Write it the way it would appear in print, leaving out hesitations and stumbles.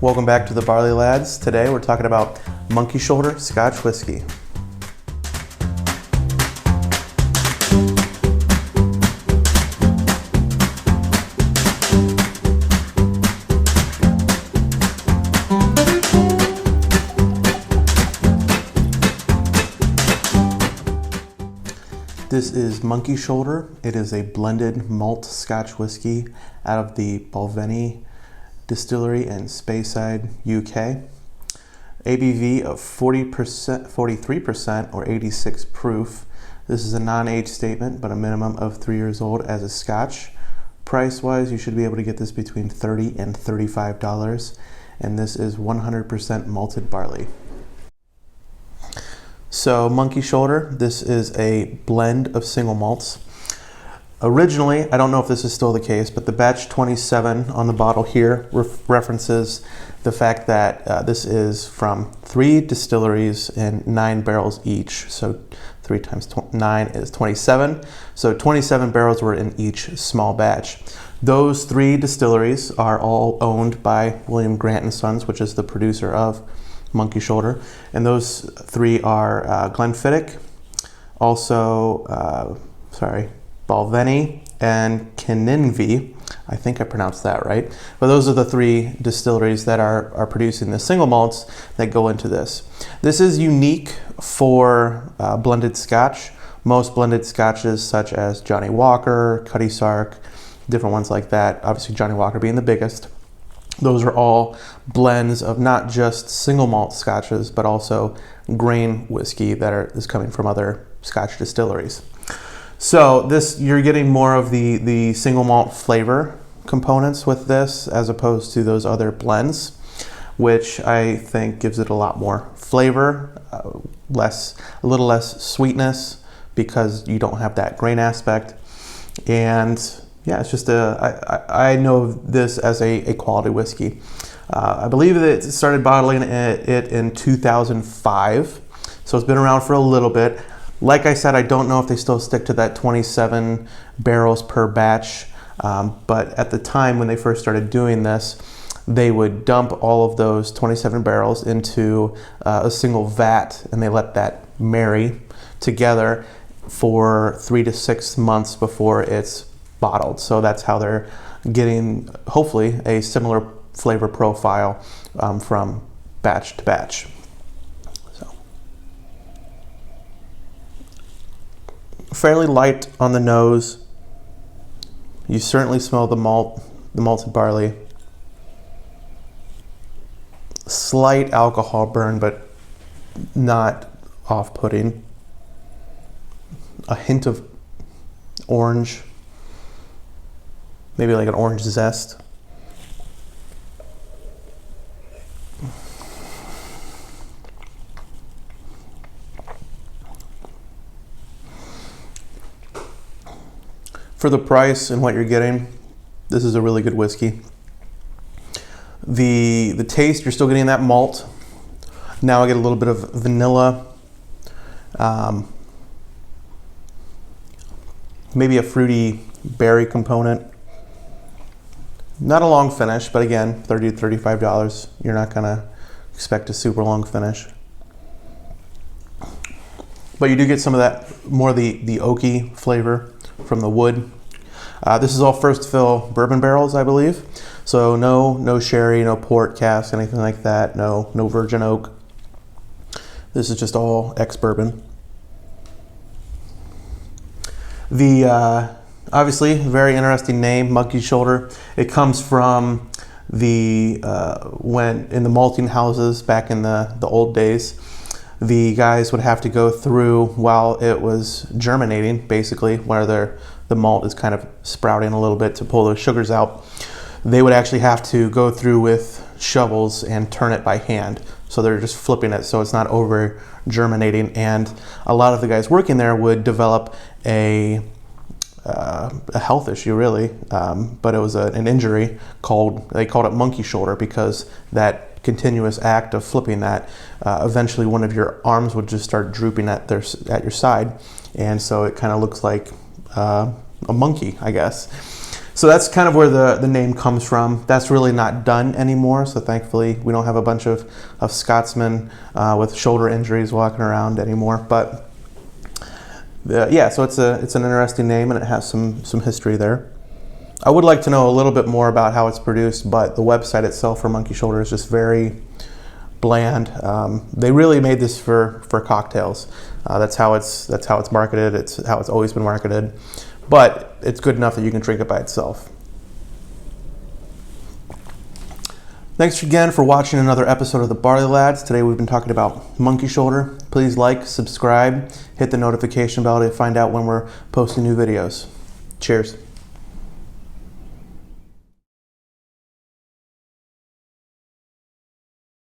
Welcome back to the Barley Lads. Today we're talking about Monkey Shoulder Scotch Whisky. This is Monkey Shoulder. It is a blended malt Scotch whiskey out of the Balvenie Distillery in Speyside, UK. ABV of 43% or 86 proof. This is a non-age statement, but a minimum of 3 years old as a Scotch. Price-wise, you should be able to get this between $30 and $35, and this is 100% malted barley. So Monkey Shoulder, this is a blend of single malts. Originally, I don't know if this is still the case, but the batch 27 on the bottle here references the fact that this is from 3 distilleries and 9 barrels each. So 3 times 9 is 27. So 27 barrels were in each small batch. Those 3 distilleries are all owned by William Grant & Sons, which is the producer of Monkey Shoulder. And those 3 are Glenfiddich, also, Balvenie and Kinninvie. I think I pronounced that right. But those are the 3 distilleries that are producing the single malts that go into this. This is unique for blended Scotch. Most blended Scotches, such as Johnnie Walker, Cutty Sark, different ones like that, obviously Johnnie Walker being the biggest, those are all blends of not just single malt Scotches, but also grain whiskey that is coming from other Scotch distilleries. So this, you're getting more of the single malt flavor components with this as opposed to those other blends, which I think gives it a lot more flavor, a little less sweetness because you don't have that grain aspect. And yeah, it's just I know this as a quality whiskey. I believe that it started bottling it in 2005, so it's been around for a little bit. Like I said, I don't know if they still stick to that 27 barrels per batch, but at the time when they first started doing this, they would dump all of those 27 barrels into a single vat, and they let that marry together for 3 to 6 months before it's bottled. So that's how they're getting, hopefully, a similar flavor profile from batch to batch. Fairly light on the nose. You certainly smell the malt, the malted barley. Slight alcohol burn, but not off-putting. A hint of orange, maybe like an orange zest. For the price and what you're getting, this is a really good whiskey. The taste, you're still getting that malt. Now I get a little bit of vanilla, maybe a fruity berry component. Not a long finish, but again, $30 to $35. You're not gonna expect a super long finish. But you do get some of that, more the oaky flavor from the wood. This is all first fill bourbon barrels, I believe. So no sherry, no port cask, anything like that. No virgin oak. This is just all ex-bourbon. The obviously very interesting name, Monkey Shoulder. It comes from when in the malting houses back in the old days, the guys would have to go through while it was germinating, basically, where the malt is kind of sprouting a little bit to pull those sugars out. They would actually have to go through with shovels and turn it by hand. So they're just flipping it so it's not over germinating. And a lot of the guys working there would develop a health issue, really, but it was an injury they called it monkey shoulder, because that continuous act of flipping that, eventually one of your arms would just start drooping at your side, and so it kind of looks like a monkey, I guess. So that's kind of where the name comes from. That's really not done anymore. So thankfully, we don't have a bunch of Scotsmen with shoulder injuries walking around anymore. But yeah, so it's an interesting name, and it has some history there. I would like to know a little bit more about how it's produced, but the website itself for Monkey Shoulder is just very bland. They really made this for cocktails. That's how it's marketed. It's how it's always been marketed. But it's good enough that you can drink it by itself. Thanks again for watching another episode of the Barley Lads. Today we've been talking about Monkey Shoulder. Please like, subscribe, hit the notification bell to find out when we're posting new videos. Cheers.